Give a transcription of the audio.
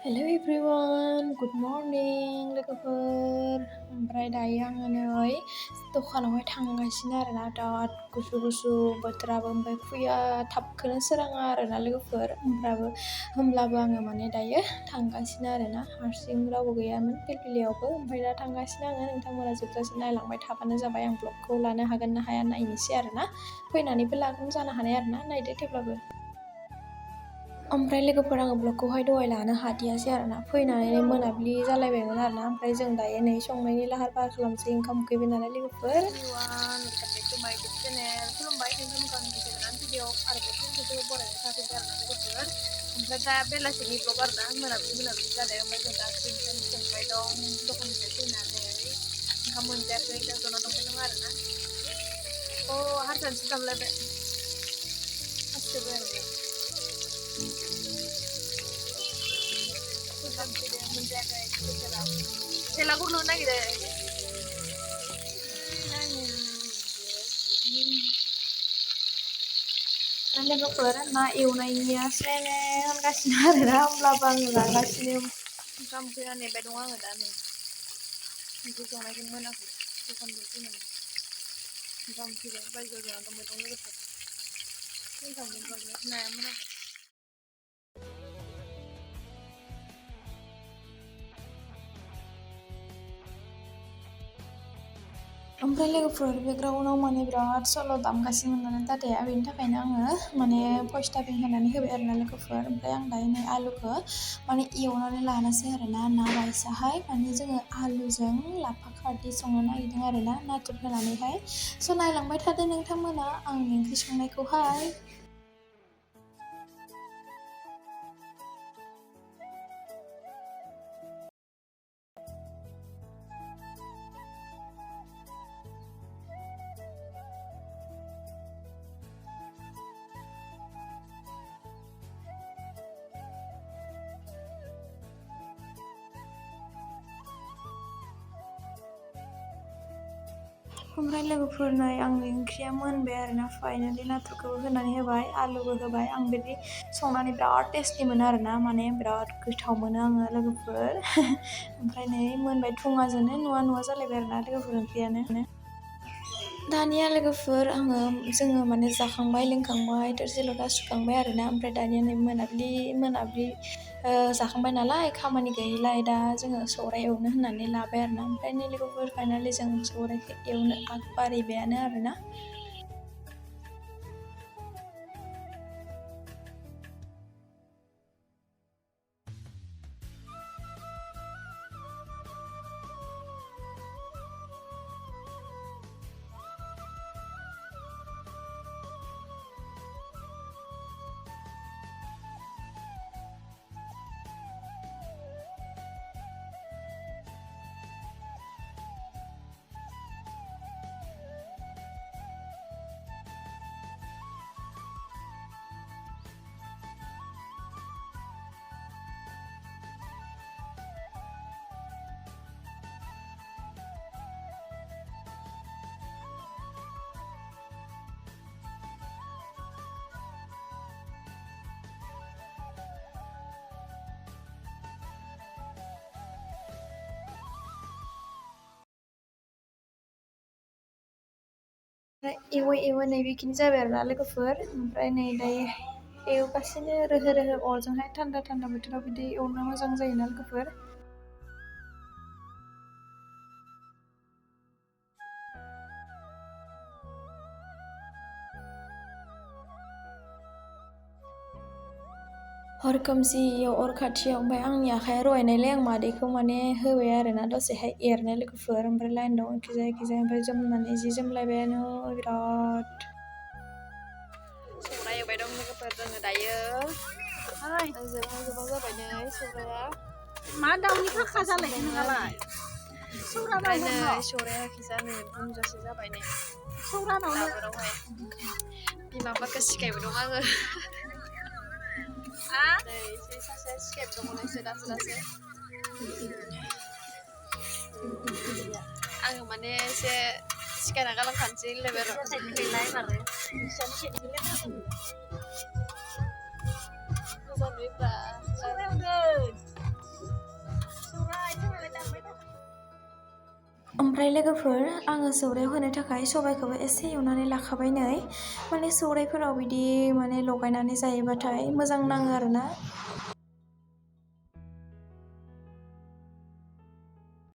Hello everyone, good morning लोगोफोर। ओमफ्राय दायो आङो नै दखानावहाय थांगासिनो आरोना बिराद गुसु गुसु बोथोराबो ओमफ्राय फुया थाबखौनो सोराङा आरोना लोगोफोर होमब्लाबो आङो माने दायो थांगासिनो आरोना हारसिं रावबो गैयामोन फिलफिलियावबो ओमफ्राय दा थांगासिनो आङो नोंथांमोना जोबजासिम नायलांबाय थाबानो जाबाय आं ब्लगखौ लानो हागोन ना हाया नायनोसै आरोना फैनानैबो लागोन जानो हानाय आरोना नायदो थेवब्लाबो। ओमफ्राय लोगोफोर आङो ब्लगखौहाय दहाय लानो हादियासै आरोना फैनानै मोनाबिलि जालायबायमोन आरोना ओमफ्राय जों दायो नै संनायनि लाहार फाहार खालामसै ओंखाम उखैबाय नालाय लोगोफोर। खुलुमबाय नोंथांमोनखौ आंनि गोदान भिडिअ आरोबाव फिन बरायनाय थाफैबाय आरोना लोगोफोर। ओमफ्राय दा बेलासिनि ब्लग आरोना मोनाबिलि जादों ओमफ्राय जों दा ओंखाम संबाय दं दखाननिफ्राय फैनानै ओंखाम मोनजायाखै दा जना दंबाय दं आरोना। हारसानसो दामलायबाय हासिबाय आरो मोनजायाखै बेलागुर लुनो नागिरदों लोगोफोर ना एवनायनिया सेने होनगासिनो आरोना होमब्लाबो आङो लागासिनो ओंखाम उखैना नेबाय दं आङो दा नै ओंख्रि संनायखौ मोनाखै दखाननिफ्राय फैनानै ओंखाम उखैबाय बायजोआव जना दंबाय दं लोगोफोर नाया मोनाखै। ओमफ्राय लोगोफोर बेकग्राउन्डआव माने बिराद सल' दामगासिनो नालाय दादाया बेनि थाखायनो आङो माने भइस टाइपिं होनानै होबाय आरोना लोगोफोर। ओमफ्राय आं दायो नै आलुखौ माने एवनानै लानोसै आरोना ना बायसाहाय माने जोङो आलुजों लाफा खारदै संनो नागिरदों आरोना नाथुर होनानैहाय स' नायलांबाय थादो नोंथांमोना आंनि ओंख्रि संनायखौहाय। ओमफ्राय लोगोफोर नै आंनि ओंख्रिया मोनबाय आरोना फाइनालि नाथुरखौबो होनानै होबाय आलुबो होबाय आं बिदि संनानै बिराद टेस्टि मोनो आरोना माने बिराद गोथाव मोनो आङो लोगोफोर। ओमफ्राय नै मोनबाय थुङाजोंनो नुवा जालायबाय आरोना लोगोफोर ओंख्रियानो। दानिया लोगोफोर जोङो माने जाखांबाय लोंखांबाय थोरसि लथा सुखांबाय आरोना ओमफ्राय दानिया नै मोनाबिलि जाखांबाय नालाय खामानि गैयिलाय दा जोङो सौराय एवनो होननानै लाबाय आरोना ओमफ्राय नै लोगोफोर फाइनालि जों सौरायखौ एवनो आग बारिबायानो आरोना। ओमफ्राय एवै नै बेखिनि जाबाय आरोना लोगोफोर ओमफ्राय नै दायो एवगासिनो रोहो अरजोंहाय थान्दा बोथोराव बिदि एवनो मोजां जायोना लोगोफोर। हर खोमसियाव अर खाथियाव ओमफ्राय आंनि आखाइया रहायनायलाय आं मादैखौ माने होबाय आरोना दसेहाय एरनो लोगोफोर ओमफ्राय लाइन दं एखिजाय ओमफ्राय जोमनानै जि जोमलायबायानो बिराद। सौराय एवबाय दं लोगोफोर जोङो दायो जोबहां जाबाय नै सौराया मा दाउनि फाखा जालायखो नोंहालाय ओमफ्राय नै सौराया खिजा नै बुंजासे जाबाय नै दाबोरावहाय बिमाफोरखौ सिखायबाय दं आङो। नै एसे सासेया सिखायबाय दङ एसे दासो आङो माने एसे सिखायना गालांखानोसै होनलायबाय र' ओमफ्राय लोगोफोर आङो सौरायाव होनो थाखाय सबाइखौबो एसे एवनानै लाखाबाय नै माने सौराइफोराव बिदि माने लगायनानै जायोबाथाय मोजां नाङो आरोना